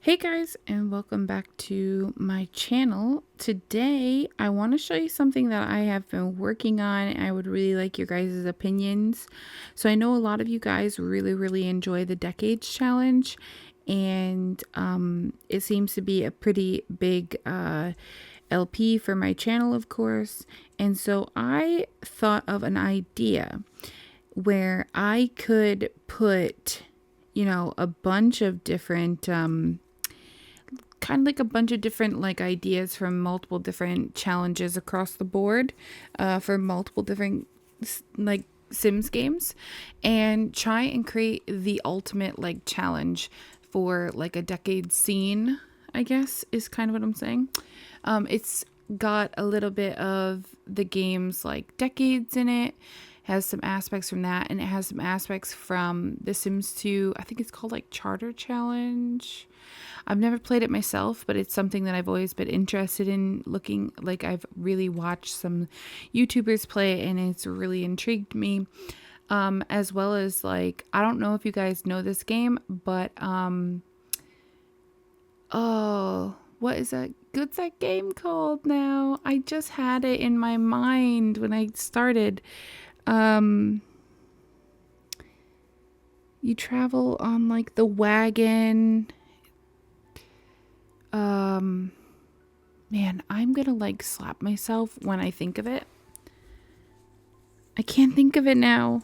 Hey guys, and welcome back to my channel. Today I want to show you something that I have been working on and I would really like your guys' opinions. So I know a lot of you guys really enjoy the Decades Challenge, and it seems to be a pretty big LP for my channel, of course. And so I thought of an idea where I could put, a bunch of different kind of like a bunch of different ideas from multiple different challenges across the board for multiple different Sims games, and try and create the ultimate challenge for a decade scene, I guess is kind of what I'm saying. It's got a little bit of the game's decades in it, has some aspects from that, and it has some aspects from The Sims 2. I think it's called Charter Challenge. I've never played it myself, but it's something that I've always been interested in looking. I've really watched some YouTubers play it, and it's really intrigued me. As well as I don't know if you guys know this game, but what is that? What's that game called now? I just had it in my mind when I started. You travel on the wagon. Man, I'm gonna slap myself when I think of it. I can't think of it now.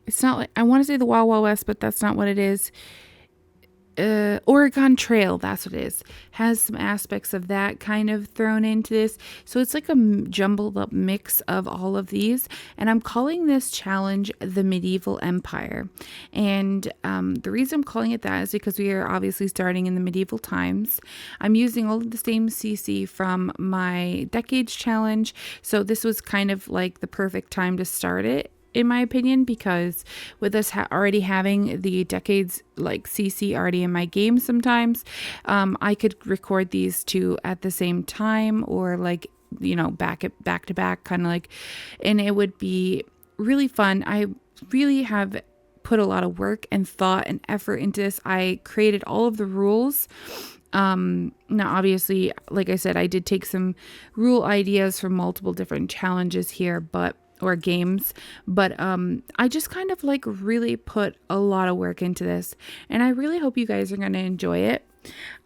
It's not I want to say the Wild Wild West, but that's not what it is. Oregon Trail, that's what it is. Has some aspects of that kind of thrown into this. So it's like a jumbled up mix of all of these. And I'm calling this challenge the Medieval Empire. And the reason I'm calling it that is because we are obviously starting in the medieval times. I'm using all of the same CC from my Decades Challenge. So this was kind of the perfect time to start it, in my opinion, because with us already having the Decades CC already in my game, sometimes I could record these two at the same time, or back to back, kind of and it would be really fun. I really have put a lot of work and thought and effort into this. I created all of the rules. Now obviously, like I said, I did take some rule ideas from multiple different challenges here, or games, but I just kind of really put a lot of work into this, and I really hope you guys are going to enjoy it.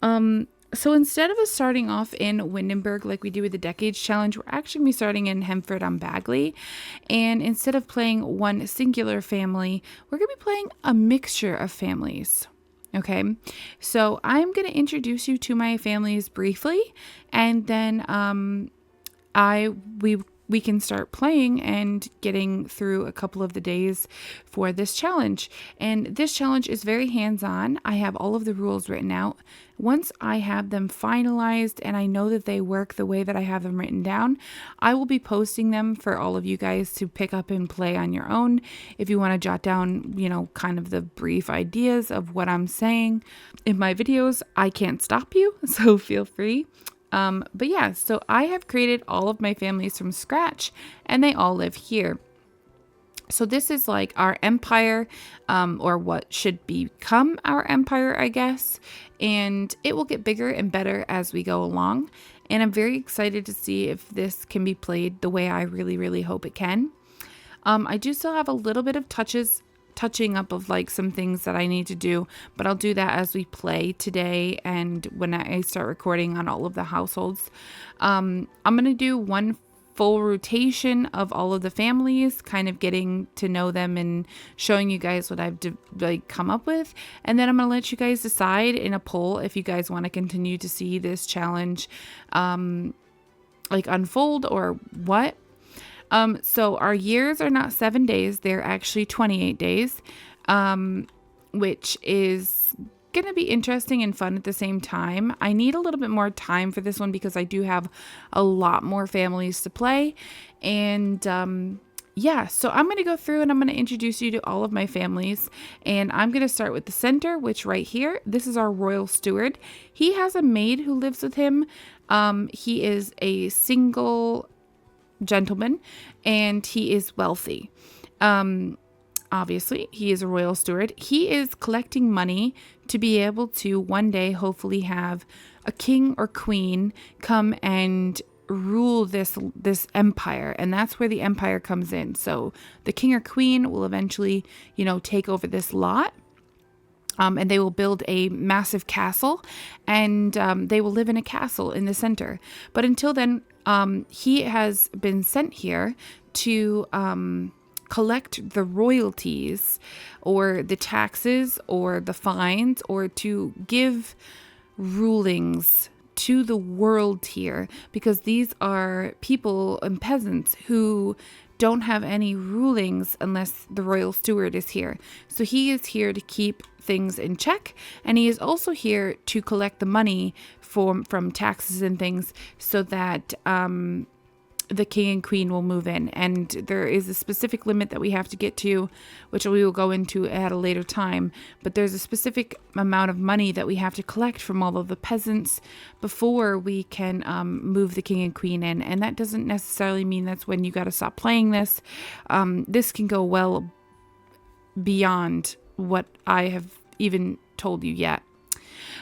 So instead of us starting off in Windenburg like we do with the Decades Challenge, we're actually going to be starting in Hemford on Bagley, and instead of playing one singular family, we're going to be playing a mixture of families. Okay, so I'm going to introduce you to my families briefly, and then we can start playing and getting through a couple of the days for this challenge. And this challenge is very hands-on. I have all of the rules written out. Once I have them finalized and I know that they work the way that I have them written down, I will be posting them for all of you guys to pick up and play on your own. If you want to jot down, kind of the brief ideas of what I'm saying in my videos, I can't stop you, so feel free. But yeah, so I have created all of my families from scratch, and they all live here. So this is our empire, or what should become our empire, I guess. And it will get bigger and better as we go along. And I'm very excited to see if this can be played the way I really hope it can. I do still have a little bit of touching up of some things that I need to do, but I'll do that as we play today and when I start recording on all of the households. I'm gonna do one full rotation of all of the families, kind of getting to know them and showing you guys what I've come up with, and then I'm gonna let you guys decide in a poll if you guys want to continue to see this challenge unfold or what. So our years are not 7 days. They're actually 28 days, which is going to be interesting and fun at the same time. I need a little bit more time for this one because I do have a lot more families to play. And, yeah, so I'm going to go through and I'm going to introduce you to all of my families. And I'm going to start with the center, which right here, this is our royal steward. He has a maid who lives with him. He is a single gentleman, and he is wealthy. obviously, he is a royal steward. He is collecting money to be able to one day hopefully have a king or queen come and rule this empire, and that's where the empire comes in. So the king or queen will eventually, take over this lot. And they will build a massive castle, and they will live in a castle in the center. But until then, he has been sent here to collect the royalties or the taxes or the fines, or to give rulings to the world here, because these are people and peasants who don't have any rulings unless the royal steward is here. So he is here to keep things in check, and he is also here to collect the money from taxes and things, so that the king and queen will move in. And there is a specific limit that we have to get to, which we will go into at a later time. But there's a specific amount of money that we have to collect from all of the peasants before we can move the king and queen in. And that doesn't necessarily mean that's when you got to stop playing this. This can go well beyond what I have even told you yet.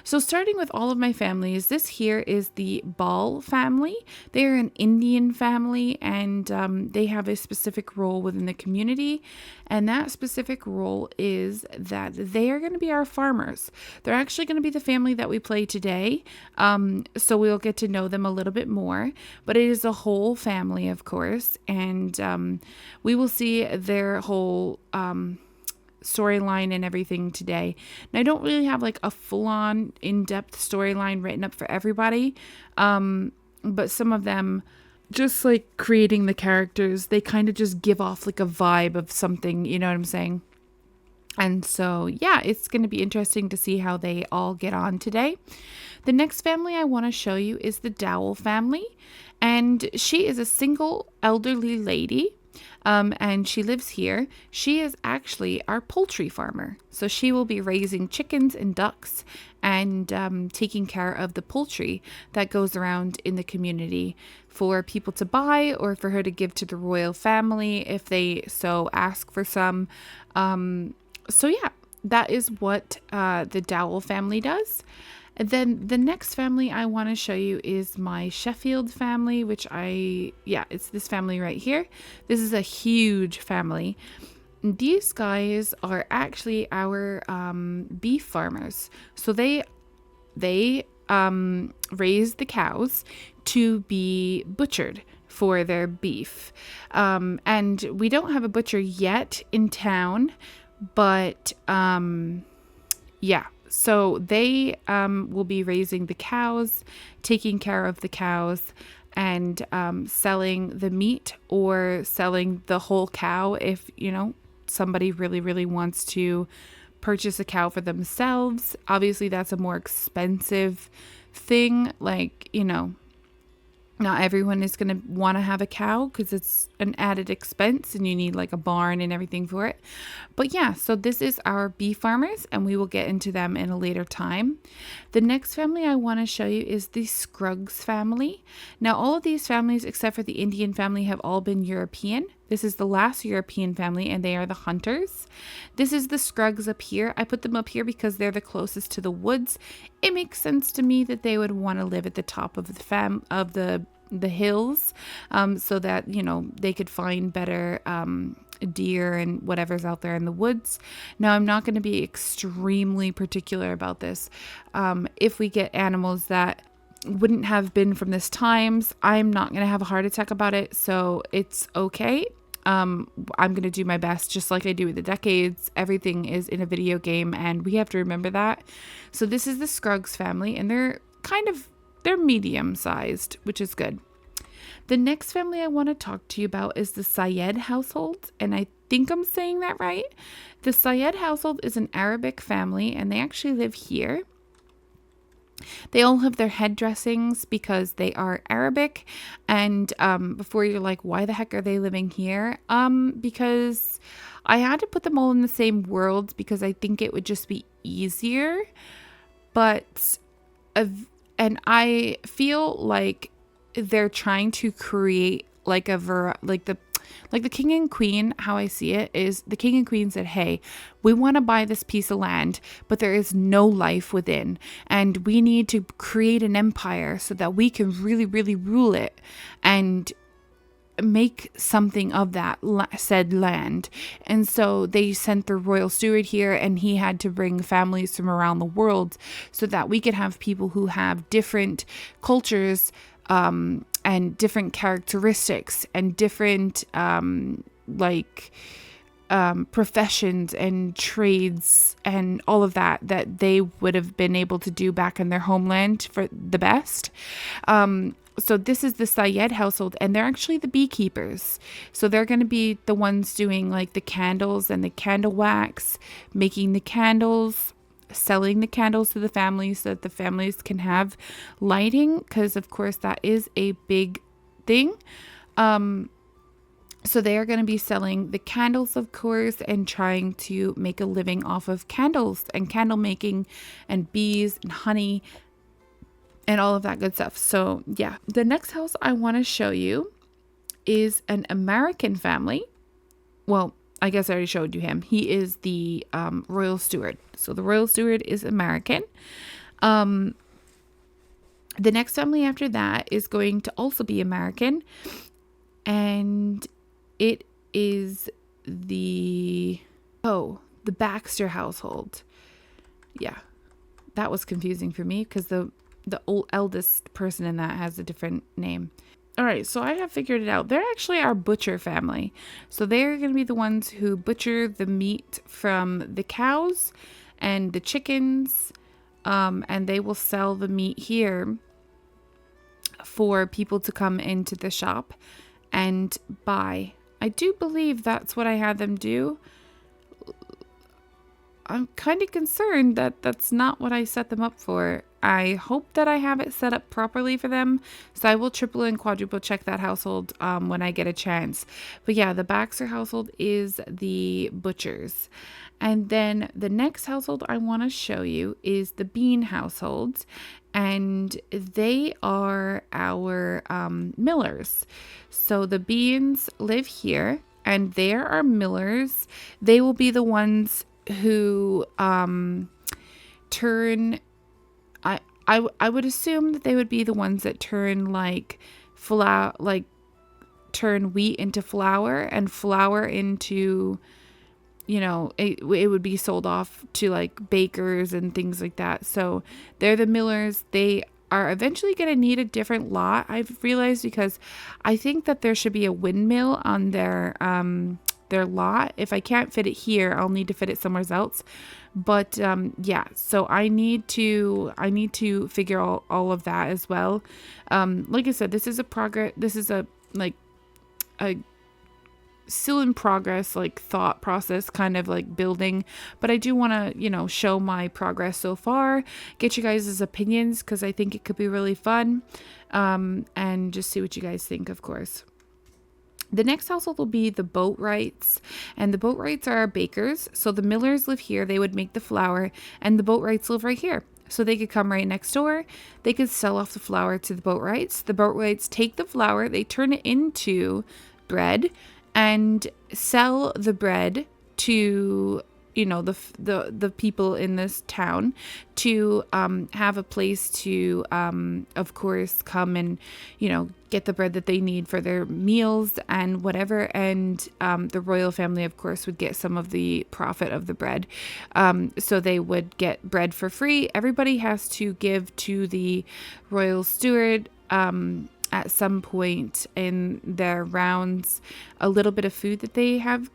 So starting with all of my families, this here is the Ball family. They are an Indian family, and they have a specific role within the community. And that specific role is that they are going to be our farmers. They're actually going to be the family that we play today. So we'll get to know them a little bit more. But it is a whole family, of course. And we will see their whole storyline and everything today. And I don't really have like a full-on in-depth storyline written up for everybody, but some of them, just like creating the characters, they kind of just give off like a vibe of something, you know what I'm saying? And so yeah, it's going to be interesting to see how they all get on today. The next family I want to show you is the Dowell family, and she is a single elderly lady. And she lives here. She is actually our poultry farmer. So she will be raising chickens and ducks and taking care of the poultry that goes around in the community for people to buy, or for her to give to the royal family if they so ask for some. So yeah, that is what the Dowell family does. And then the next family I want to show you is my Sheffield family, which it's this family right here. This is a huge family. These guys are actually our beef farmers. So they raise the cows to be butchered for their beef. And we don't have a butcher yet in town, but yeah. So they will be raising the cows, taking care of the cows, and selling the meat, or selling the whole cow if, somebody really, really wants to purchase a cow for themselves. Obviously, that's a more expensive thing. Like, not everyone is going to want to have a cow because it's an added expense and you need like a barn and everything for it. But yeah, so this is our beef farmers, and we will get into them in a later time. The next family I want to show you is the Scruggs family. Now, all of these families, except for the Indian family, have all been European. This is the last European family, and they are the Hunters. This is the Scruggs up here. I put them up here because they're the closest to the woods. It makes sense to me that they would want to live at the top of the hills, so that they could find better deer and whatever's out there in the woods. Now, I'm not going to be extremely particular about this. If we get animals that wouldn't have been from this times, I'm not going to have a heart attack about it, so it's okay. I'm going to do my best, just like I do with the decades. Everything is in a video game, and we have to remember that. So this is the Scruggs family, and they're medium sized, which is good. The next family I want to talk to you about is the Syed household, and I think I'm saying that right. The Syed household is an Arabic family, and they actually live here. They all have their head dressings because they are Arabic. And before you're like, why the heck are they living here? Because I had to put them all in the same world because I think it would just be easier. But and I feel like they're trying to create like like the king and queen, how I see it is the king and queen said, hey, we want to buy this piece of land, but there is no life within. And we need to create an empire so that we can really, really rule it and make something of that said land. And so they sent the royal steward here, and he had to bring families from around the world so that we could have people who have different cultures and different characteristics and different professions and trades and all of that they would have been able to do back in their homeland for the best. So this is the Syed household, and they're actually the beekeepers. So they're going to be the ones doing like the candles and the candle wax, making the candles, selling the candles to the families so that the families can have lighting, because of course that is a big thing. So they are going to be selling the candles, of course, and trying to make a living off of candles and candle making and bees and honey and all of that good stuff. So yeah, the next house I want to show you is an American family. Well, I guess I already showed you him. He is the royal steward. So the royal steward is American. The next family after that is going to also be American. And it is the Baxter household. Yeah, that was confusing for me because the eldest person in that has a different name. All right, so I have figured it out. They're actually our butcher family. So they're going to be the ones who butcher the meat from the cows and the chickens, and they will sell the meat here for people to come into the shop and buy. I do believe that's what I had them do. I'm kind of concerned that that's not what I set them up for. I hope that I have it set up properly for them. So I will triple and quadruple check that household when I get a chance. But yeah, the Baxter household is the butchers. And then the next household I want to show you is the Bean household. And they are our millers. So the Beans live here, and they are our millers. They will be the ones who turn, I would assume that they would be the ones that turn turn wheat into flour and flour into, it would be sold off to like bakers and things like that. So they're the millers. They are eventually going to need a different lot, I've realized, because I think that there should be a windmill on their lot. If I can't fit it here, I'll need to fit it somewhere else. But yeah, so I need to figure out all of that as well. Like I said, this is a still in progress, like thought process, kind of like building, but I do want to show my progress so far, get you guys' opinions, because I think it could be really fun, and just see what you guys think, of course. The next household will be the Boatwrights, and the Boatwrights are our bakers. So the millers live here, they would make the flour, and the Boatwrights live right here. So they could come right next door, they could sell off the flour to the Boatwrights. The Boatwrights take the flour, they turn it into bread, and sell the bread to the people in this town to have a place to of course come and get the bread that they need for their meals and whatever, and the royal family of course would get some of the profit of the bread, so they would get bread for free. Everybody has to give to the royal steward at some point in their rounds a little bit of food that they have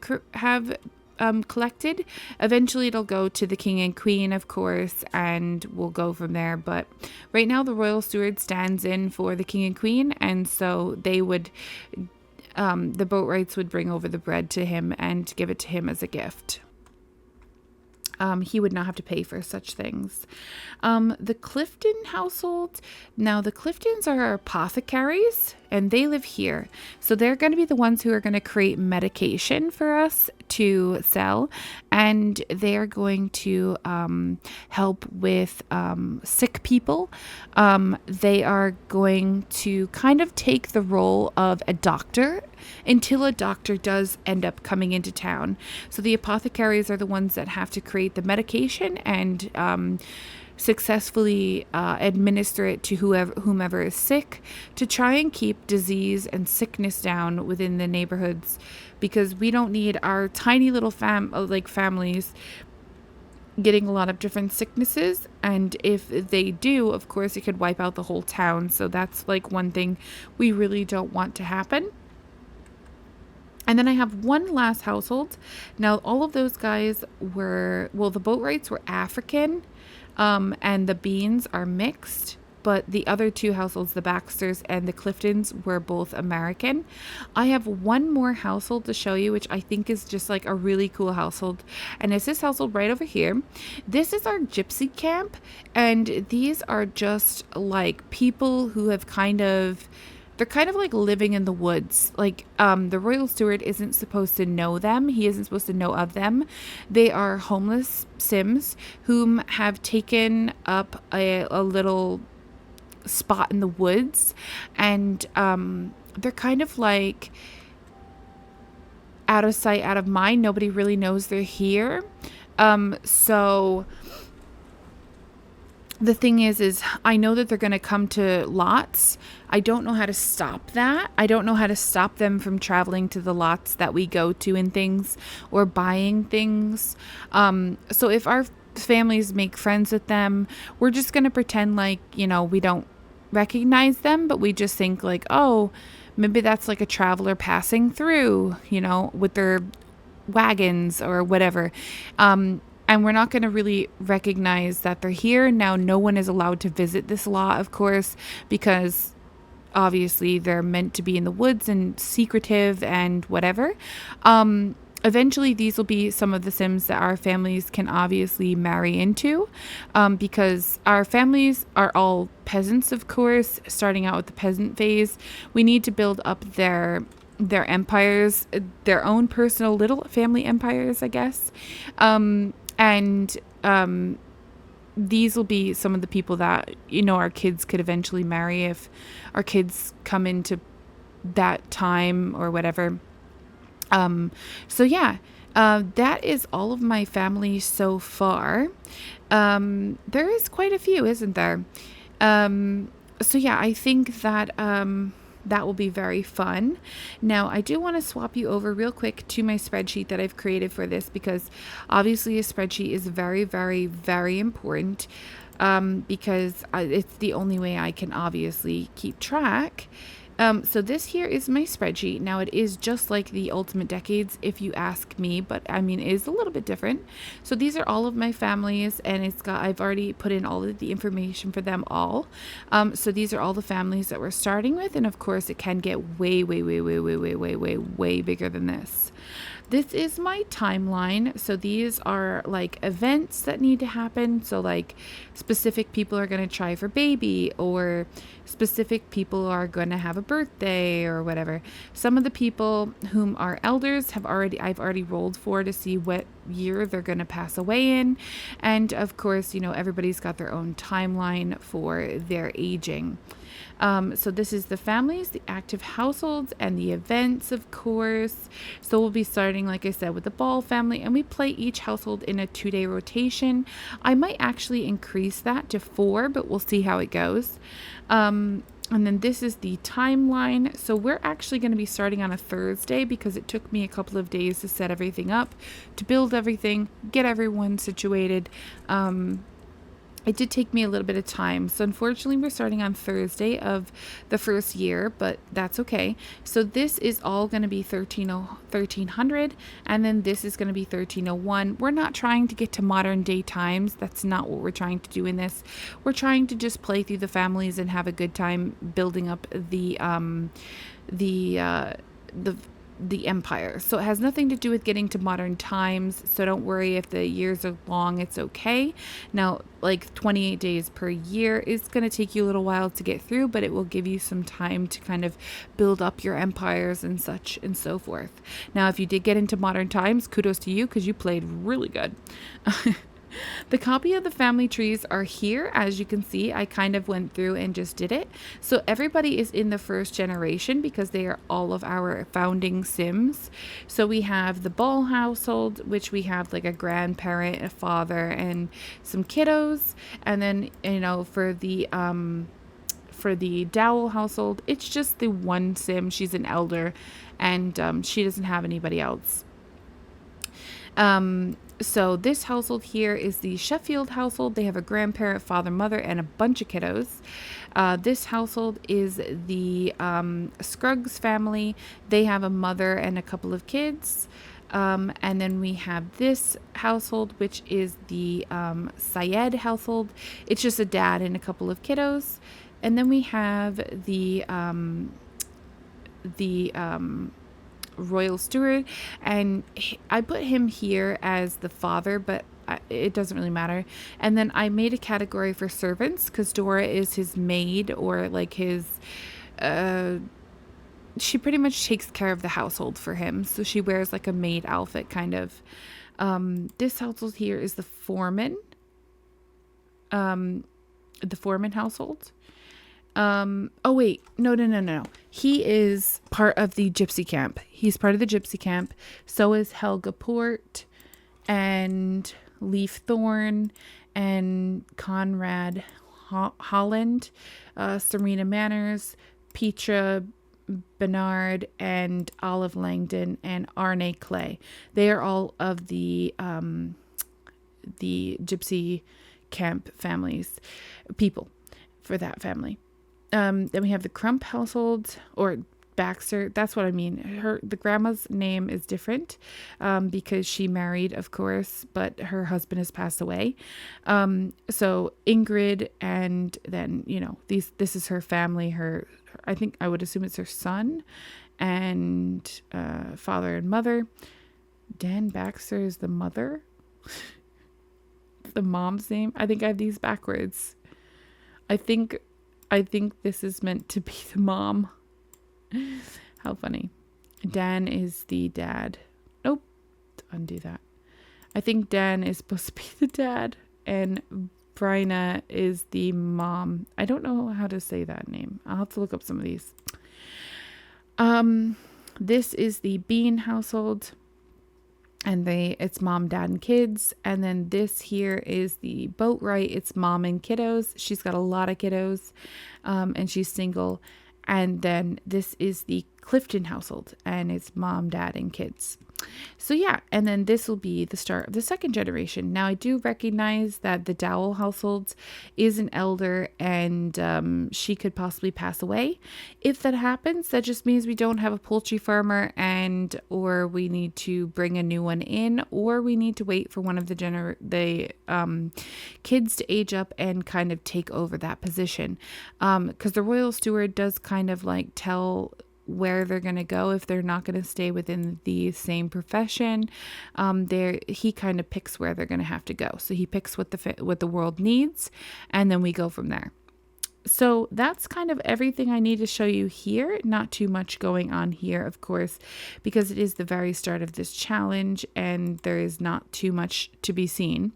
collected. Eventually it'll go to the king and queen, of course, and we'll go from there. But right now the royal steward stands in for the king and queen, and so they would the Boatwrights would bring over the bread to him and give it to him as a gift. He would not have to pay for such things. The Clifton household. Now, the Cliftons are apothecaries, and they live here. So they're going to be the ones who are going to create medication for us to sell, and they are going to help with sick people. They are going to kind of take the role of a doctor until a doctor does end up coming into town. So the apothecaries are the ones that have to create the medication and successfully administer it to whomever is sick, to try and keep disease and sickness down within the neighborhoods, because we don't need our tiny little families getting a lot of different sicknesses. And if they do, of course, it could wipe out the whole town. So that's like one thing we really don't want to happen. And then I have one last household. Now, all of those guys were, well, the Boatwrights were African, and the Beans are mixed. But the other two households, the Baxters and the Cliftons, were both American. I have one more household to show you, which I think is just like a really cool household. And it's this household right over here. This is our gypsy camp. And these are just like people who have they're kind of like living in the woods. Like, the royal steward isn't supposed to know them. He isn't supposed to know of them. They are homeless Sims whom have taken up a little spot in the woods. And they're kind of like out of sight, out of mind. Nobody really knows they're here. So the thing is I know that they're going to come to lots. I don't know how to stop that. I don't know how to stop them from traveling to the lots that we go to and things, or buying things. So if our families make friends with them, we're just going to pretend like, we don't recognize them, but we just think like, oh, maybe that's like a traveler passing through, with their wagons or whatever. And we're not going to really recognize that they're here. Now, no one is allowed to visit this lot, of course, because obviously they're meant to be in the woods and secretive and whatever. Eventually, these will be some of the Sims that our families can obviously marry into, because our families are all peasants, of course, starting out with the peasant phase. We need to build up their empires, their own personal little family empires, I guess. These will be some of the people that, our kids could eventually marry if our kids come into that time or whatever. So yeah, that is all of my family so far. There is quite a few, isn't there? So yeah, I think that, that will be very fun. Now, I do want to swap you over real quick to my spreadsheet that I've created for this, because obviously a spreadsheet is very, very, very important, because it's the only way I can obviously keep track. So this here is my spreadsheet. Now, it is just like the Ultimate Decades, if you ask me, but I mean, it is a little bit different. So these are all of my families, and I've already put in all of the information for them all. So these are all the families that we're starting with. And of course, it can get way, way, way, way, way, way, way, way, way bigger than this. This is my timeline. So these are like events that need to happen. So like specific people are going to try for baby, or specific people are going to have a birthday or whatever. Some of the people whom are elders I've already rolled for to see what year they're going to pass away in. And of course, everybody's got their own timeline for their aging. So this is the families, the active households, and the events, of course. So we'll be starting, like I said, with the Ball family, and we play each household in a 2-day rotation. I might actually increase that to 4, but we'll see how it goes. And then this is the timeline. So we're actually going to be starting on a Thursday, because it took me a couple of days to set everything up, to build everything, get everyone situated. It did take me a little bit of time. So unfortunately, we're starting on Thursday of the first year, but that's okay. So this is all going to be 1300, and then this is going to be 1301. We're not trying to get to modern day times. That's not what we're trying to do in this. We're trying to just play through the families and have a good time building up the empire. So it has nothing to do with getting to modern times. So don't worry if the years are long, it's okay. Now, like 28 days per year is going to take you a little while to get through, but it will give you some time to kind of build up your empires and such and so forth. Now, if you did get into modern times, kudos to you, because you played really good. The copy of the family trees are here. As you can see, I kind of went through and just did it. So everybody is in the first generation because they are all of our founding Sims. So we have the Ball household, which we have like a grandparent, a father, and some kiddos. And then, you know, for the Dowell household, it's just the one Sim. She's an elder, and she doesn't have anybody else. So this household here is the Sheffield household. They have a grandparent, father, mother, and a bunch of kiddos. This household is the Scruggs family. They have a mother and a couple of kids. And then we have this household, which is the Syed household. It's just a dad and a couple of kiddos. And then we have the royal steward, and I put him here as the father, but it doesn't really matter. And then I made a category for servants because Dora is his maid, or like his she pretty much takes care of the household for him, so she wears like a maid outfit kind of. This household here is the foreman household. Oh wait, no. He is part of the gypsy camp. He's part of the gypsy camp. So is Helga Port and Leaf Thorne and Conrad Holland, Serena Manners, Petra Bernard, and Olive Langdon, and Arne Clay. They are all of the gypsy camp people for that family. Then we have the Crump household, or Baxter. That's what I mean. The grandma's name is different because she married, of course, but her husband has passed away. So Ingrid, and then, you know, this is her family. I think I would assume it's her son and father and mother. Dan Baxter is the mother. The mom's name. I think I have these backwards. I think this is meant to be the mom. How funny. Dan is the dad. Nope. Undo that. I think Dan is supposed to be the dad, and Bryna is the mom. I don't know how to say that name. I'll have to look up some of these. This is the Bean household, and it's mom, dad, and kids. And then this here is the Boatwright. It's mom and kiddos. She's got a lot of kiddos, and she's single. And then this is the Clifton household, and it's mom, dad, and kids. So yeah, and then this will be the start of the second generation. Now I do recognize that the Dowell household is an elder, and she could possibly pass away. If that happens, that just means we don't have a poultry farmer, or we need to bring a new one in, or we need to wait for one of the kids to age up and kind of take over that position. Because the royal steward does kind of like tell where they're going to go if they're not going to stay within the same profession. He kind of picks where they're going to have to go. So he picks what the world needs, and then we go from there. So that's kind of everything I need to show you here. Not too much going on here, of course, because it is the very start of this challenge and there is not too much to be seen.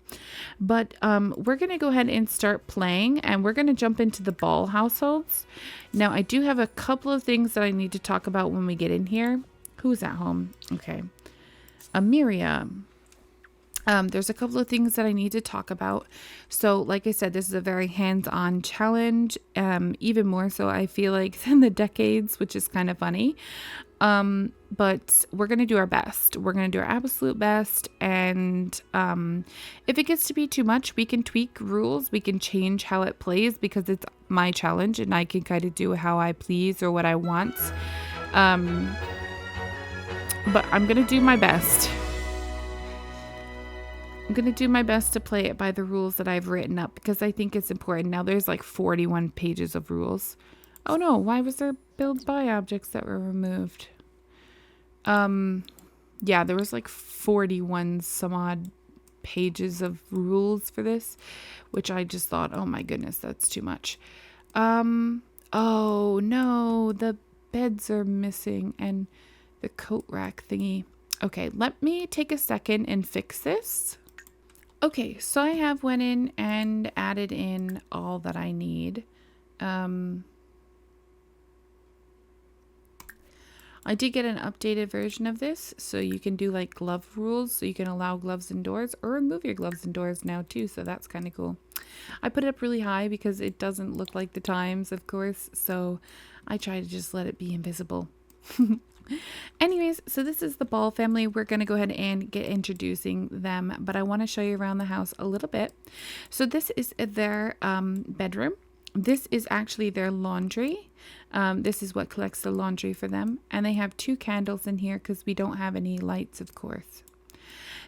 But we're going to go ahead and start playing, and we're going to jump into the Ball households. Now, I do have a couple of things that I need to talk about when we get in here. Who's at home? Okay. Miriam. There's a couple of things that I need to talk about. So like I said, this is a very hands-on challenge, even more so I feel like than the decades, which is kind of funny. But we're going to do our best. We're going to do our absolute best. And if it gets to be too much, we can tweak rules. We can change how it plays because it's my challenge and I can kind of do how I please or what I want. But I'm going to do my best. I'm going to do my best to play it by the rules that I've written up because I think it's important. Now there's like 41 pages of rules. Oh no, why was there build by objects that were removed? Yeah, there was like 41 some odd pages of rules for this, which I just thought, oh my goodness, that's too much. Oh no, the beds are missing and the coat rack thingy. Okay, let me take a second and fix this. Okay, so I have went in and added in all that I need. I did get an updated version of this, so you can do like glove rules, so you can allow gloves indoors or remove your gloves indoors now too, so that's kind of cool. I put it up really high because it doesn't look like the times, of course, so I try to just let it be invisible. Anyways, so this is the Ball family. We're going to go ahead and get introducing them, but I want to show you around the house a little bit. So this is their bedroom. This is actually their laundry. This is what collects the laundry for them. And they have 2 candles in here because we don't have any lights, of course.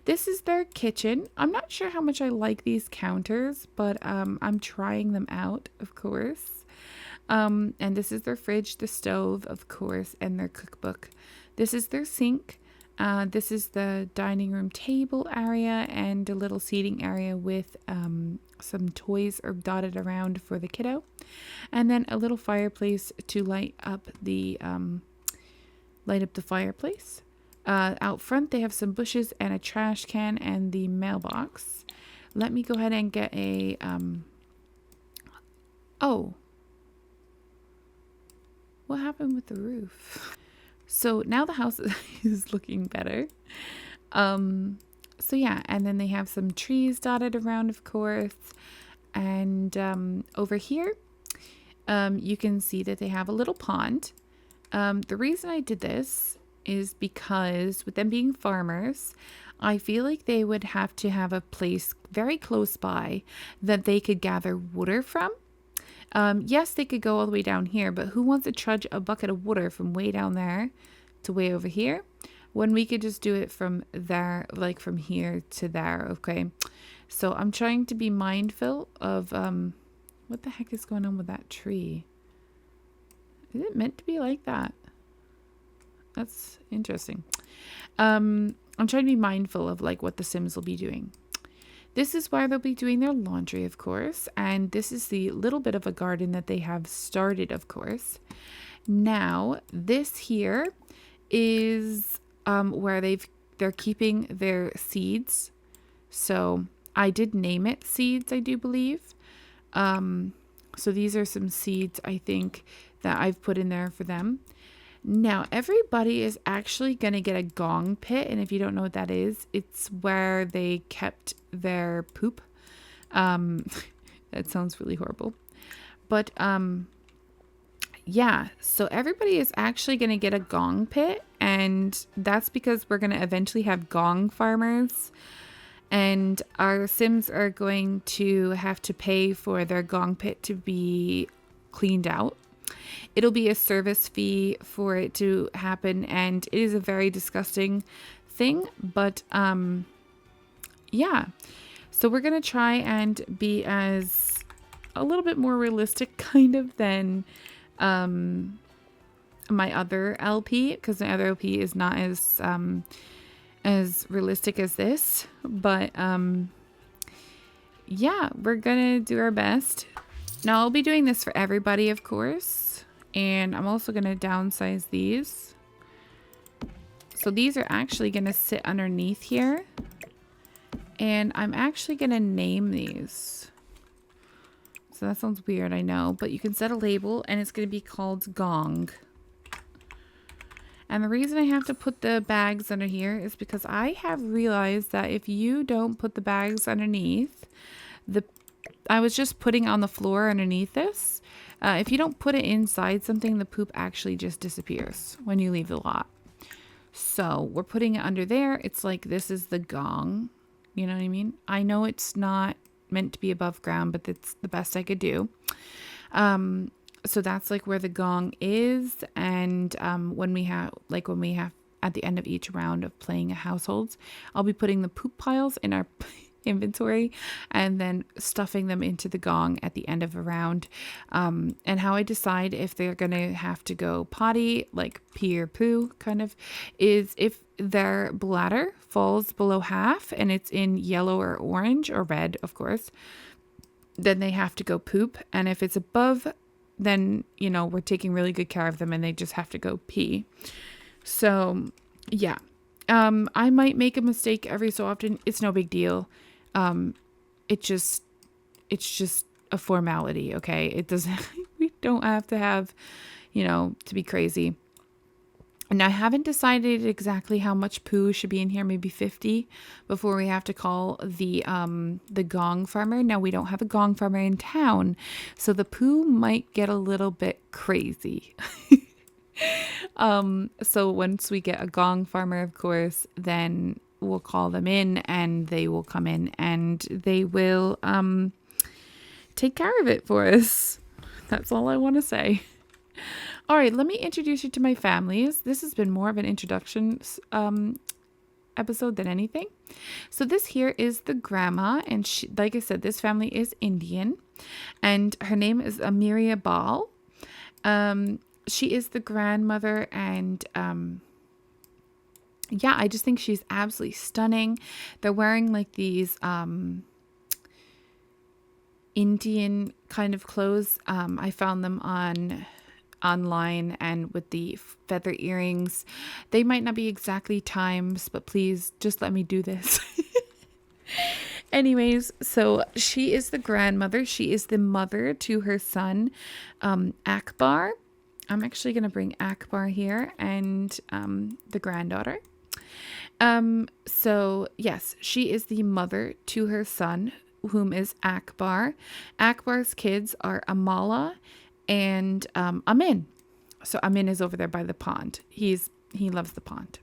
This is their kitchen. I'm not sure how much I like these counters, but I'm trying them out, of course. And this is their fridge, the stove, of course, and their cookbook. This is their sink. This is the dining room table area and a little seating area with some toys are dotted around for the kiddo. And then a little fireplace to light up the fireplace. Out front, they have some bushes and a trash can and the mailbox. Let me go ahead and get a... Oh. What happened with the roof? So now the house is looking better. So yeah, and then they have some trees dotted around, of course. And over here, you can see that they have a little pond. The reason I did this is because with them being farmers, I feel like they would have to have a place very close by that they could gather water from. Yes, they could go all the way down here, but who wants to trudge a bucket of water from way down there to way over here when we could just do it from there, like from here to there, okay? So I'm trying to be mindful of, what the heck is going on with that tree? Is it meant to be like that? That's interesting. I'm trying to be mindful of like what the Sims will be doing. This is where they'll be doing their laundry, of course. And this is the little bit of a garden that they have started, of course. Now, this here is where they're keeping their seeds. So I did name it seeds, I do believe. So these are some seeds, I think, that I've put in there for them. Now, everybody is actually going to get a gong pit. And if you don't know what that is, it's where they kept their poop. That sounds really horrible. But yeah, so everybody is actually going to get a gong pit. And that's because we're going to eventually have gong farmers. And our Sims are going to have to pay for their gong pit to be cleaned out. It'll be a service fee for it to happen, and it is a very disgusting thing, but yeah. So we're going to try and be as a little bit more realistic kind of than my other LP, because my other LP is not as realistic as this, but yeah, we're going to do our best. Now I'll be doing this for everybody, of course. And I'm also going to downsize these. So these are actually going to sit underneath here. And I'm actually going to name these. So that sounds weird, I know. But you can set a label and it's going to be called Gong. And the reason I have to put the bags under here is because I have realized that if you don't put the bags underneath, I was just putting on the floor underneath this. If you don't put it inside something, the poop actually just disappears when you leave the lot. So we're putting it under there. It's like this is the gong. You know what I mean? I know it's not meant to be above ground, but that's the best I could do. So that's like where the gong is. And when we have at the end of each round of playing a households, I'll be putting the poop piles in our inventory and then stuffing them into the gong at the end of a round. And how I decide if they're gonna have to go potty, like pee or poo kind of, is if their bladder falls below half and it's in yellow or orange or red, of course, then they have to go poop. And if it's above, then you know we're taking really good care of them and they just have to go pee. So yeah, I might make a mistake every so often. It's no big deal. It just, it's just a formality. Okay. It doesn't, we don't have to have, to be crazy. And I haven't decided exactly how much poo should be in here, maybe 50 before we have to call the gong farmer. Now we don't have a gong farmer in town, so the poo might get a little bit crazy. So once we get a gong farmer, of course, then we'll call them in and they will come in and they will take care of it for us. That's all I want to say. All right, let me introduce you to my families. This has been more of an introduction episode than anything. So this here is the grandma, and she, like I said, this family is Indian, and her name is Amiria Bal. She is the grandmother, and yeah, I just think she's absolutely stunning. They're wearing like these Indian kind of clothes. I found them online and with the feather earrings. They might not be exactly times, but please just let me do this. Anyways, so she is the grandmother. She is the mother to her son, Akbar. I'm actually going to bring Akbar here and the granddaughter. So yes, she is the mother to her son, whom is Akbar. Akbar's kids are Amala and Amin. So Amin is over there by the pond. He loves the pond.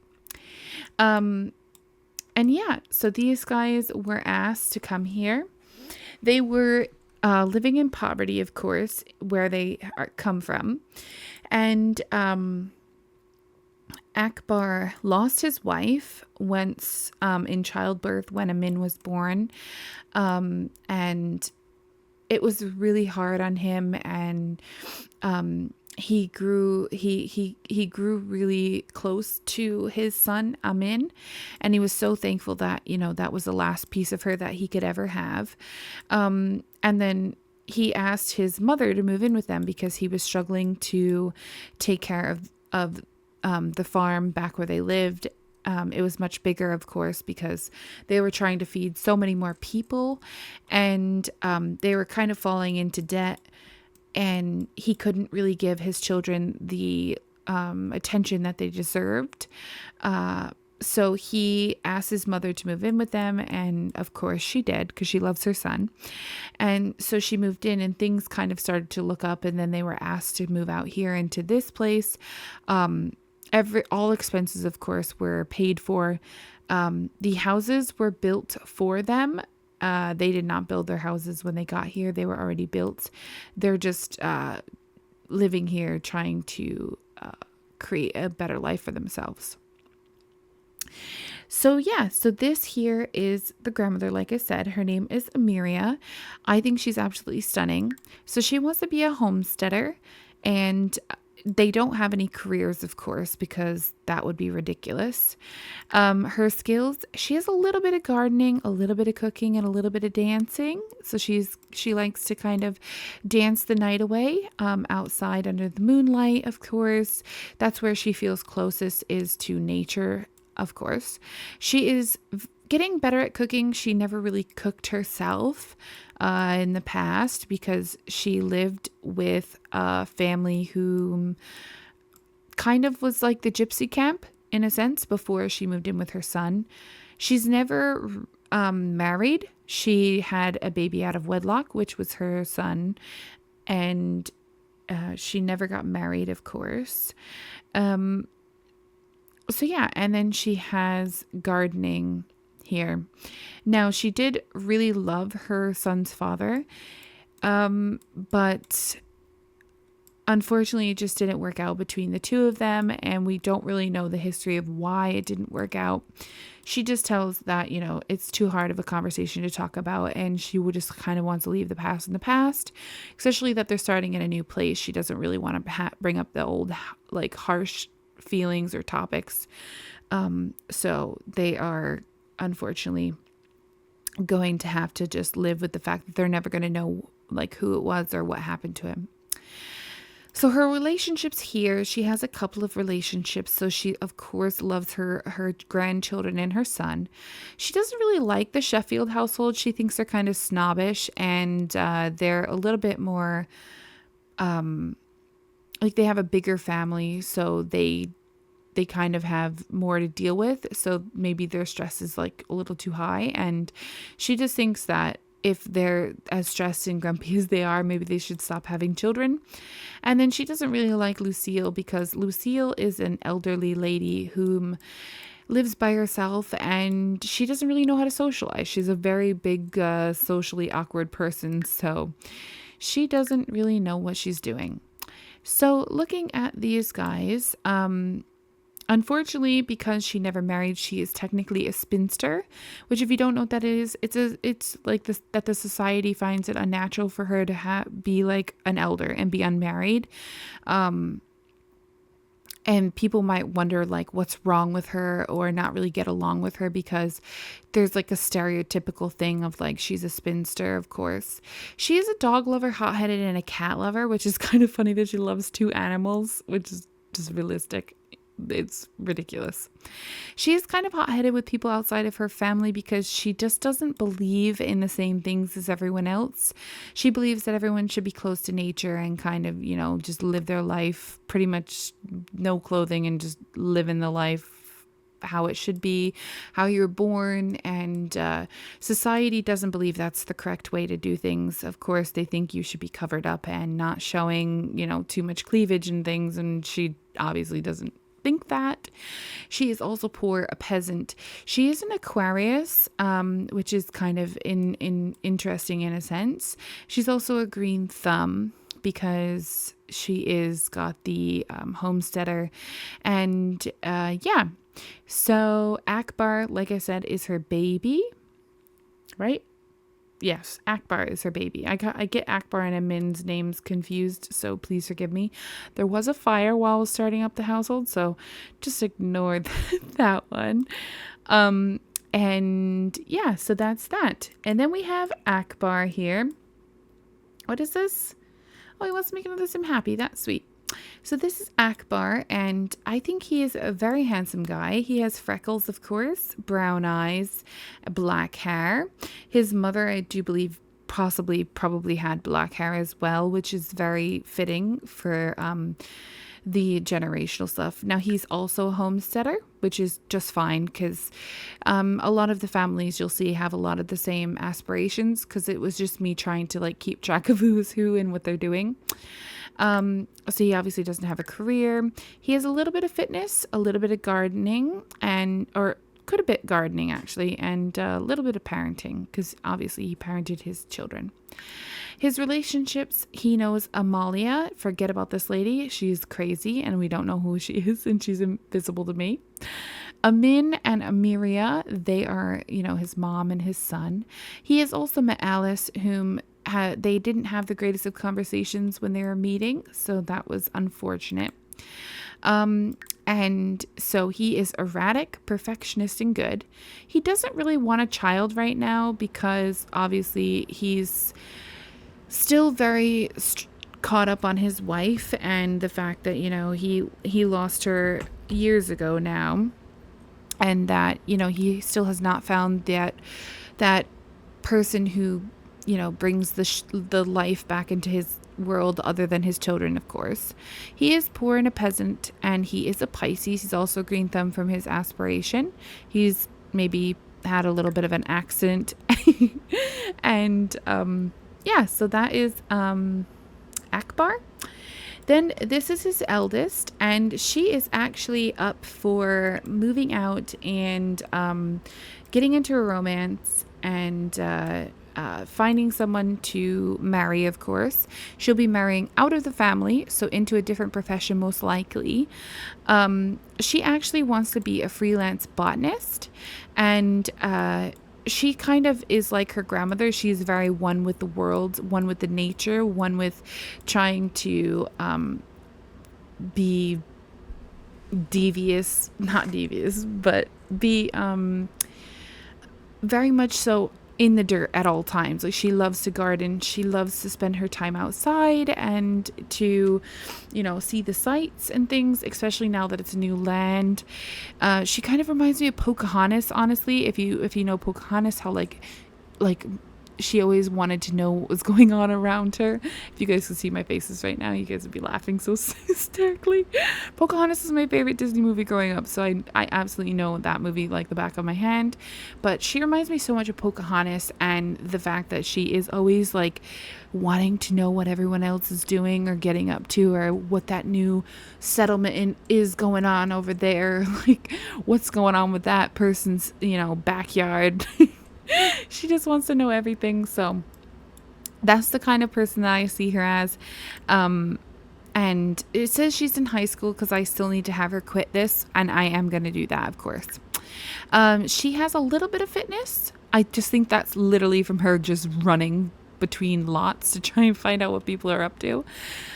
And yeah, so these guys were asked to come here. They were living in poverty, of course, where they come from. And Akbar lost his wife once in childbirth when Amin was born. And it was really hard on him, and he grew really close to his son Amin, and he was so thankful that that was the last piece of her that he could ever have. And then he asked his mother to move in with them because he was struggling to take care of the farm back where they lived. It was much bigger, of course, because they were trying to feed so many more people, and they were kind of falling into debt, and he couldn't really give his children the attention that they deserved. So he asked his mother to move in with them, and of course she did because she loves her son. And so she moved in, and things kind of started to look up, and then they were asked to move out here into this place. All expenses, of course, were paid for. The houses were built for them. They did not build their houses when they got here. They were already built. They're just living here, trying to create a better life for themselves. So yeah, so this here is the grandmother. Like I said, her name is Amiria. I think she's absolutely stunning. So she wants to be a homesteader, and they don't have any careers, of course, because that would be ridiculous. Her skills, she has a little bit of gardening, a little bit of cooking, and a little bit of dancing. So she likes to kind of dance the night away outside under the moonlight, of course. That's where she feels closest, is to nature, of course. She is getting better at cooking. She never really cooked herself in the past because she lived with a family who kind of was like the gypsy camp in a sense before she moved in with her son. She's never married. She had a baby out of wedlock, which was her son, and she never got married, of course. So yeah, and then she has gardening here. Now, she did really love her son's father, but unfortunately, it just didn't work out between the two of them, and we don't really know the history of why it didn't work out. She just tells that, it's too hard of a conversation to talk about, and she would just kind of wants to leave the past in the past, especially that they're starting in a new place. She doesn't really want to bring up the old, like, harsh feelings or topics. So they are unfortunately going to have to just live with the fact that they're never going to know like who it was or what happened to him. So her relationships here, she has a couple of relationships. So she, of course, loves her grandchildren and her son. She doesn't really like the Sheffield household. She thinks they're kind of snobbish, and they're a little bit more like they have a bigger family, so they kind of have more to deal with. So maybe their stress is like a little too high, and she just thinks that if they're as stressed and grumpy as they are, maybe they should stop having children. And then she doesn't really like Lucille because Lucille is an elderly lady whom lives by herself, and she doesn't really know how to socialize. She's a very big, socially awkward person, so she doesn't really know what she's doing. So looking at these guys, unfortunately, because she never married, she is technically a spinster, which, if you don't know what that is, it's like this, that the society finds it unnatural for her to be like an elder and be unmarried. And people might wonder like what's wrong with her or not really get along with her, because there's like a stereotypical thing of like she's a spinster. Of course, she is a dog lover, hot-headed, and a cat lover, which is kind of funny that she loves two animals, which is just realistic. It's ridiculous. She is kind of hot-headed with people outside of her family because she just doesn't believe in the same things as everyone else. She believes that everyone should be close to nature and kind of, just live their life pretty much no clothing and just live in the life how it should be, how you were born. And society doesn't believe that's the correct way to do things. Of course, they think you should be covered up and not showing, too much cleavage and things. And she obviously doesn't think that. She is also poor, a peasant. She is an Aquarius, which is kind of interesting in a sense. She's also a green thumb because she is got the homesteader, and yeah. So Akbar, like I said, is her baby, right? Yes, Akbar is her baby. I get Akbar and Amin's names confused, so please forgive me. There was a fire while I was starting up the household, so just ignore that one. And yeah, so that's that. And then we have Akbar here. What is this? Oh, he wants to make another sim happy. That's sweet. So this is Akbar, and I think he is a very handsome guy. He has freckles, of course, brown eyes, black hair. His mother, I do believe, probably had black hair as well, which is very fitting for the generational stuff. Now, he's also a homesteader, which is just fine because a lot of the families you'll see have a lot of the same aspirations, because it was just me trying to like keep track of who's who and what they're doing. So he obviously doesn't have a career. He has a little bit of fitness, a little bit of gardening, or could a bit gardening actually, and a little bit of parenting, because obviously he parented his children. His relationships, he knows Amalia. Forget about this lady. She's crazy and we don't know who she is, and she's invisible to me. Amin and Amiria, they are, his mom and his son. He has also met Alice, whom they didn't have the greatest of conversations when they were meeting, so that was unfortunate. And so he is erratic, perfectionist, and good. He doesn't really want a child right now because obviously he's still very caught up on his wife and the fact that, he lost her years ago now, and that, he still has not found that person who, brings the life back into his world other than his children, of course. He is poor and a peasant, and he is a Pisces. He's also green thumb from his aspiration. He's maybe had a little bit of an accent. And yeah, so that is Akbar. Then this is his eldest, and she is actually up for moving out and getting into a romance and finding someone to marry, of course. She'll be marrying out of the family, so into a different profession most likely. She actually wants to be a freelance botanist, and she kind of is like her grandmother. She's very one with the world, one with the nature, one with trying to be not devious, but be very much so in the dirt at all times. Like, she loves to garden. She loves to spend her time outside and to, see the sights and things, especially now that it's new land. She kind of reminds me of Pocahontas, honestly. If you know Pocahontas, how like she always wanted to know what was going on around her. If you guys could see my faces right now, you guys would be laughing so hysterically. Pocahontas is my favorite Disney movie growing up, so I absolutely know that movie like the back of my hand. But she reminds me so much of Pocahontas, and the fact that she is always like wanting to know what everyone else is doing or getting up to, or what that new settlement is going on over there, like what's going on with that person's backyard. She just wants to know everything. So that's the kind of person that I see her as. And it says she's in high school because I still need to have her quit this. And I am going to do that, of course. She has a little bit of fitness. I just think that's literally from her just running between lots to try and find out what people are up to.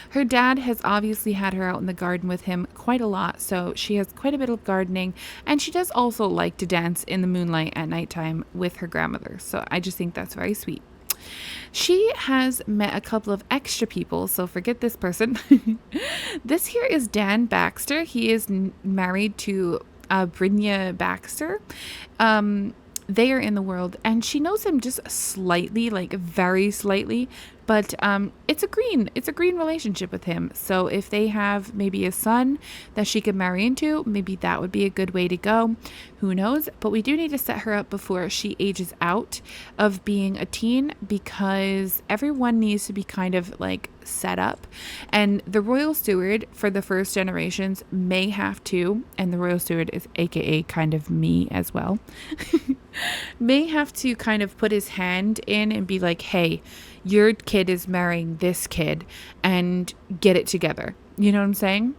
Her dad has obviously had her out in the garden with him quite a lot, so she has quite a bit of gardening, and she does also like to dance in the moonlight at nighttime with her grandmother, so I just think that's very sweet. She has met a couple of extra people, so forget this person. This here is Dan Baxter. He is married to Brynja Baxter. They are in the world, and she knows him just slightly, like very slightly, but it's a green relationship with him. So if they have maybe a son that she could marry into, maybe that would be a good way to go. Who knows? But we do need to set her up before she ages out of being a teen, because everyone needs to be kind of like set up. And the royal steward for the first generations may have to, and the royal steward is aka kind of me as well, may have to kind of put his hand in and be like, hey, your kid is marrying this kid, and get it together. You know what I'm saying?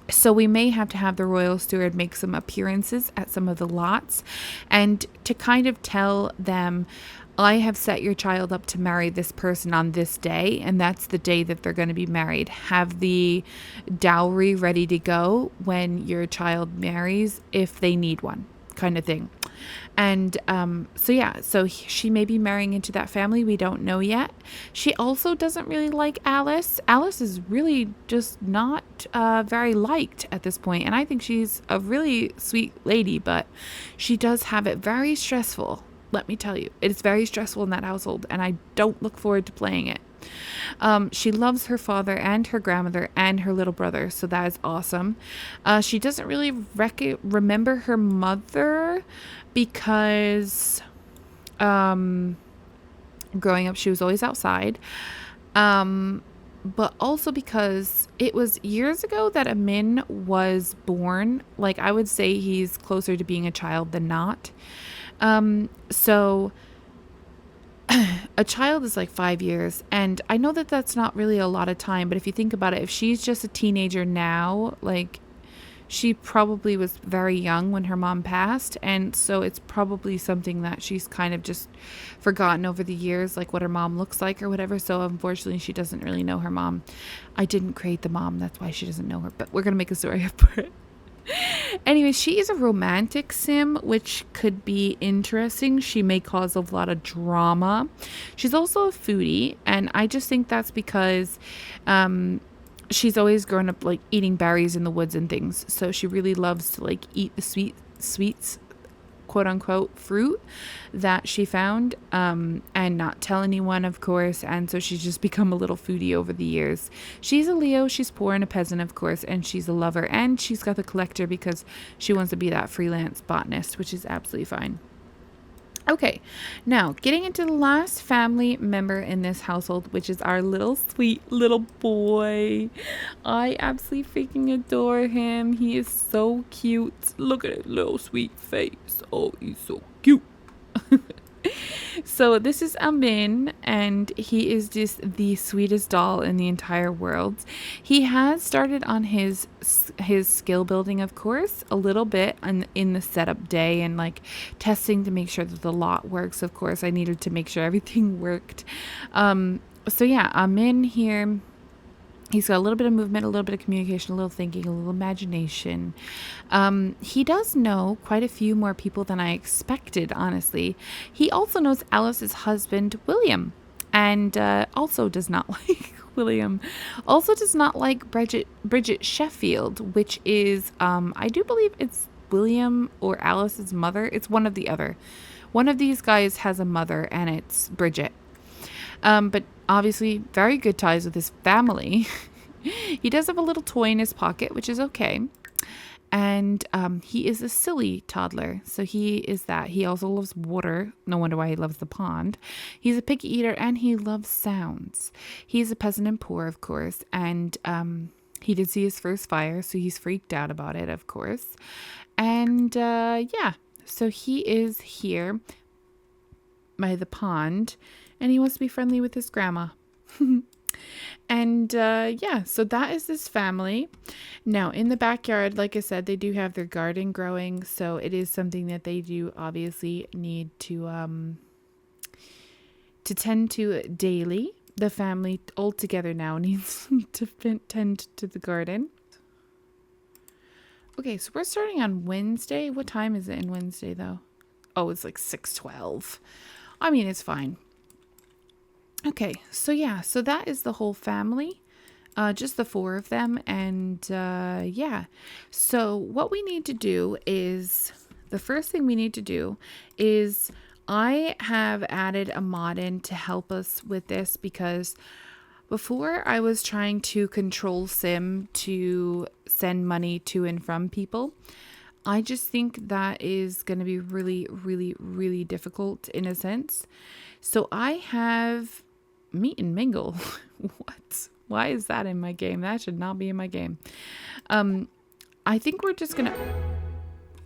So we may have to have the royal steward make some appearances at some of the lots, and to kind of tell them, I have set your child up to marry this person on this day, and that's the day that they're going to be married. Have the dowry ready to go when your child marries, if they need one, kind of thing. And so she may be marrying into that family. We don't know yet. She also doesn't really like Alice. Alice is really just not very liked at this point, and I think she's a really sweet lady, but she does have it very stressful. Let me tell you, it's very stressful in that household, and I don't look forward to playing it. She loves her father and her grandmother and her little brother, so that is awesome. She doesn't really remember her mother because growing up she was always outside, but also because it was years ago that Amin was born. Like, I would say he's closer to being a child than not. So a child is like 5 years, and I know that that's not really a lot of time, but if you think about it, if she's just a teenager now, like, she probably was very young when her mom passed, and so it's probably something that she's kind of just forgotten over the years, like what her mom looks like or whatever. So unfortunately she doesn't really know her mom. I didn't create the mom, that's why she doesn't know her, but we're gonna make a story up for it. Anyway, she is a romantic sim, which could be interesting. She may cause a lot of drama. She's also a foodie, and I just think that's because she's always grown up like eating berries in the woods and things. So she really loves to like eat the sweets, quote unquote, fruit that she found, and not tell anyone, of course. And so she's just become a little foodie over the years. She's a Leo, she's poor and a peasant, of course, and she's a lover, and she's got the collector because she wants to be that freelance botanist, which is absolutely fine. Okay, now getting into the last family member in this household, which is our little sweet little boy. I absolutely freaking adore him. He is so cute. Look at his little sweet face. Oh, he's so cute. So this is Amin, and he is just the sweetest doll in the entire world. He has started on his skill building, of course, a little bit in the setup day, and like testing to make sure that the lot works. Of course, I needed to make sure everything worked. So yeah, Amin here He's got a little bit of movement, a little bit of communication, a little thinking, a little imagination. He does know quite a few more people than I expected, honestly. He also knows Alice's husband, William, and also does not like William. Also does not like Bridget Sheffield, which is, I do believe it's William or Alice's mother. It's one of the other. One of these guys has a mother, and it's Bridget. But obviously, very good ties with his family. He does have a little toy in his pocket, which is okay. And he is a silly toddler. So he is that. He also loves water. No wonder why he loves the pond. He's a picky eater and he loves sounds. He's a peasant and poor, of course. And he did see his first fire, so he's freaked out about it, of course. And yeah, so he is here by the pond. And he wants to be friendly with his grandma. And yeah, so that is this family. Now, in the backyard, like I said, they do have their garden growing. So it is something that they do obviously need to tend to daily. The family altogether now needs to tend to the garden. Okay, so we're starting on Wednesday. What time is it in Wednesday, though? Oh, it's like 6:12. I mean, it's fine. Okay, so yeah, so that is the whole family, just the four of them, and yeah. So what we need to do is, the first thing we need to do is, I have added a mod in to help us with this, because before I was trying to control Sim to send money to and from people. I just think that is going to be really, really, really difficult in a sense. So I have meet and mingle. What? Why is that in my game? That should not be in my game. I think we're just going to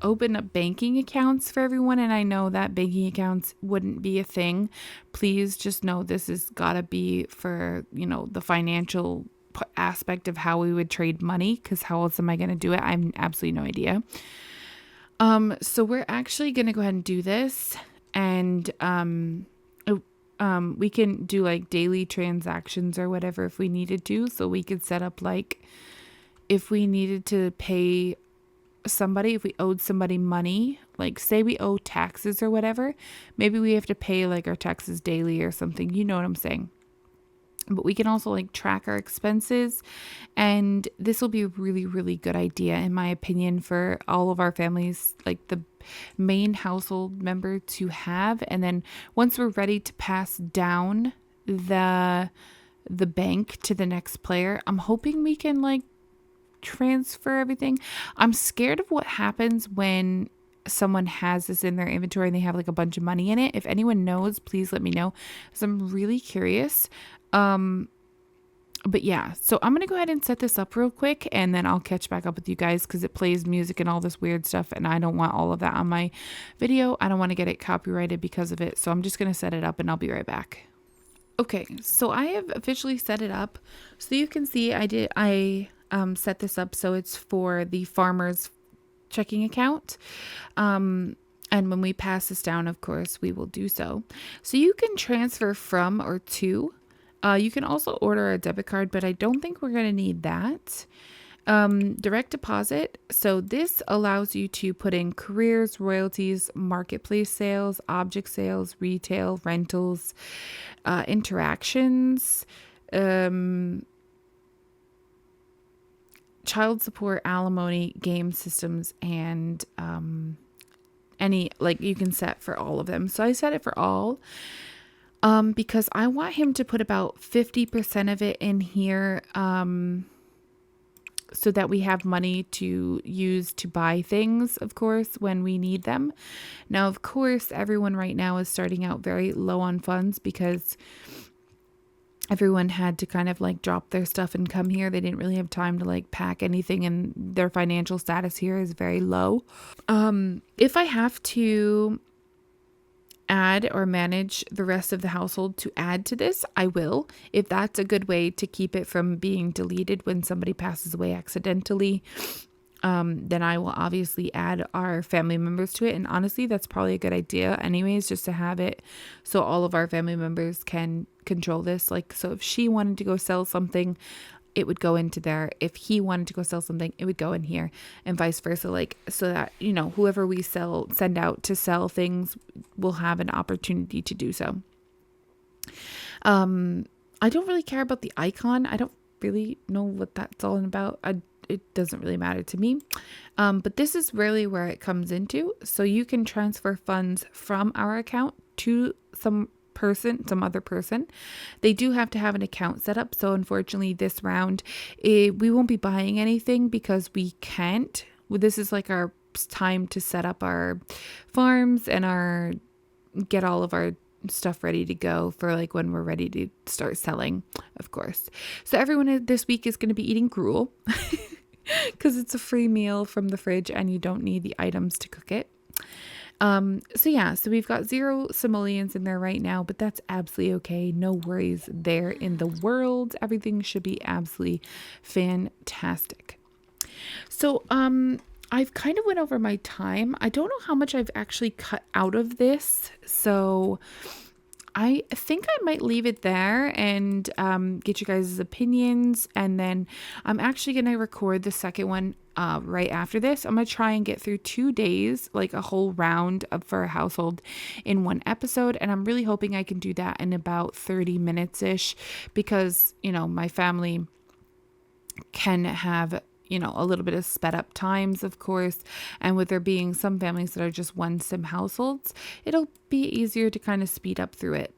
open up banking accounts for everyone. And I know that banking accounts wouldn't be a thing. Please just know this has got to be for, you know, the financial aspect of how we would trade money. Because how else am I going to do it? I have absolutely no idea. So we're actually going to go ahead and do this. And, we can do like daily transactions or whatever if we needed to. So we could set up like if we needed to pay somebody, if we owed somebody money, like say we owe taxes or whatever, maybe we have to pay like our taxes daily or something. You know what I'm saying? But we can also like track our expenses, and this will be a really, really good idea in my opinion for all of our families, like the main household member to have. And then once we're ready to pass down the bank to the next player, I'm hoping we can like transfer everything. I'm scared of what happens when someone has this in their inventory and they have like a bunch of money in it. If anyone knows, please let me know, because I'm really curious. But yeah, so I'm going to go ahead and set this up real quick, and then I'll catch back up with you guys, because it plays music and all this weird stuff, and I don't want all of that on my video. I don't want to get it copyrighted because of it. So I'm just going to set it up and I'll be right back. Okay, so I have officially set it up. So you can see I set this up so it's for the farmer's checking account. And when we pass this down, of course, we will do so. So you can transfer from or to. You can also order a debit card, but I don't think we're going to need that. Direct deposit. So this allows you to put in careers, royalties, marketplace sales, object sales, retail, rentals, interactions, child support, alimony, game systems, and any, like you can set for all of them. So I set it for all. Because I want him to put about 50% of it in here, so that we have money to use to buy things, of course, when we need them. Now, of course, everyone right now is starting out very low on funds because everyone had to kind of like drop their stuff and come here. They didn't really have time to like pack anything, and their financial status here is very low. If I have to add or manage the rest of the household to add to this, I will, if that's a good way to keep it from being deleted when somebody passes away accidentally. Then I will obviously add our family members to it. And honestly, that's probably a good idea anyways, just to have it so all of our family members can control this. Like, so if she wanted to go sell something, it would go into there. If he wanted to go sell something, it would go in here, and vice versa. Like, so that, you know, whoever we send out to sell things will have an opportunity to do so. I don't really care about the icon. I don't really know what that's all about. It doesn't really matter to me. But this is really where it comes into. So you can transfer funds from our account to some other person. They do have to have an account set up. So unfortunately this round, we won't be buying anything because we can't. This is like our time to set up our farms and get all of our stuff ready to go for like when we're ready to start selling, of course. So everyone this week is going to be eating gruel because it's a free meal from the fridge and you don't need the items to cook it. So we've got 0 simoleons in there right now, but that's absolutely okay. No worries there in the world. Everything should be absolutely fantastic. So, I've kind of went over my time. I don't know how much I've actually cut out of this. So I think I might leave it there and get you guys' opinions. And then I'm actually going to record the second one right after this. I'm going to try and get through 2 days, like a whole round for a household in one episode. And I'm really hoping I can do that in about 30 minutes-ish because, you know, my family can have, you know, a little bit of sped up times, of course. And with there being some families that are just one sim households, it'll be easier to kind of speed up through it.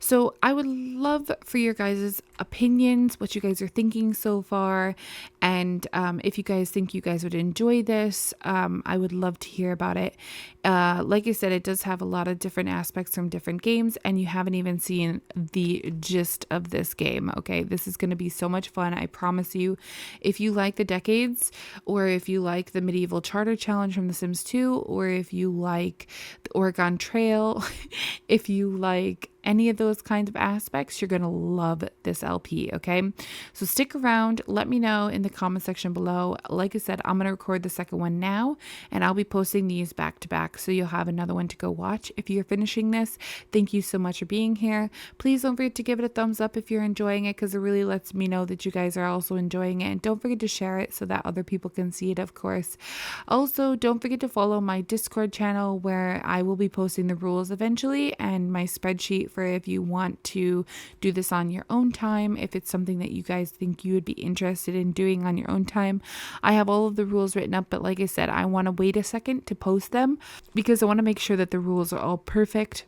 So I would love for your guys' opinions, what you guys are thinking so far. And if you guys think you guys would enjoy this, I would love to hear about it. Like I said, it does have a lot of different aspects from different games, and you haven't even seen the gist of this game. Okay, this is going to be so much fun. I promise you. If you like the decades, or if you like the medieval charter challenge from The Sims 2, or if you like the Oregon Trail, if you like any of those kinds of aspects, you're going to love this LP, okay? So stick around. Let me know in the comment section below. Like I said, I'm going to record the second one now, and I'll be posting these back to back, so you'll have another one to go watch. If you're finishing this, thank you so much for being here. Please don't forget to give it a thumbs up if you're enjoying it, because it really lets me know that you guys are also enjoying it. And don't forget to share it so that other people can see it, of course. Also, don't forget to follow my Discord channel, where I will be posting the rules eventually, and my spreadsheet for if you want to do this on your own time, if it's something that you guys think you would be interested in doing on your own time. I have all of the rules written up, but like I said, I want to wait a second to post them because I want to make sure that the rules are all perfect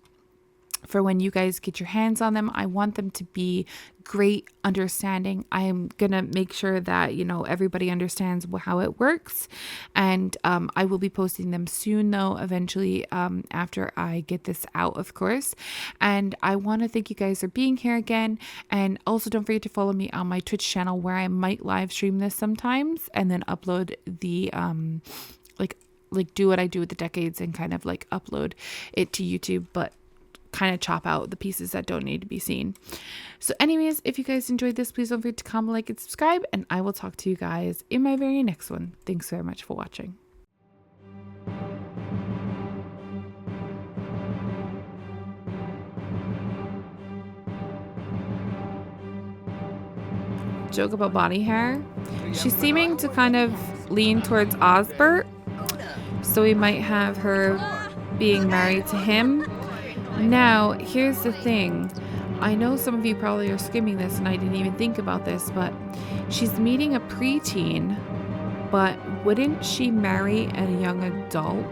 for when you guys get your hands on them. I want them to be great understanding. I am going to make sure that, you know, everybody understands how it works. And I will be posting them soon, though, eventually, after I get this out, of course. And I want to thank you guys for being here again. And also don't forget to follow me on my Twitch channel, where I might live stream this sometimes and then upload the like do what I do with the decades and kind of like upload it to YouTube, but kind of chop out the pieces that don't need to be seen. So anyways, if you guys enjoyed this, please don't forget to comment, like, and subscribe, and I will talk to you guys in my very next one. Thanks very much for watching. Joke about body hair. She's seeming to kind of lean towards Osbert, so we might have her being married to him. Now, here's the thing. I know some of you probably are skimming this and I didn't even think about this, but she's meeting a preteen, but wouldn't she marry a young adult?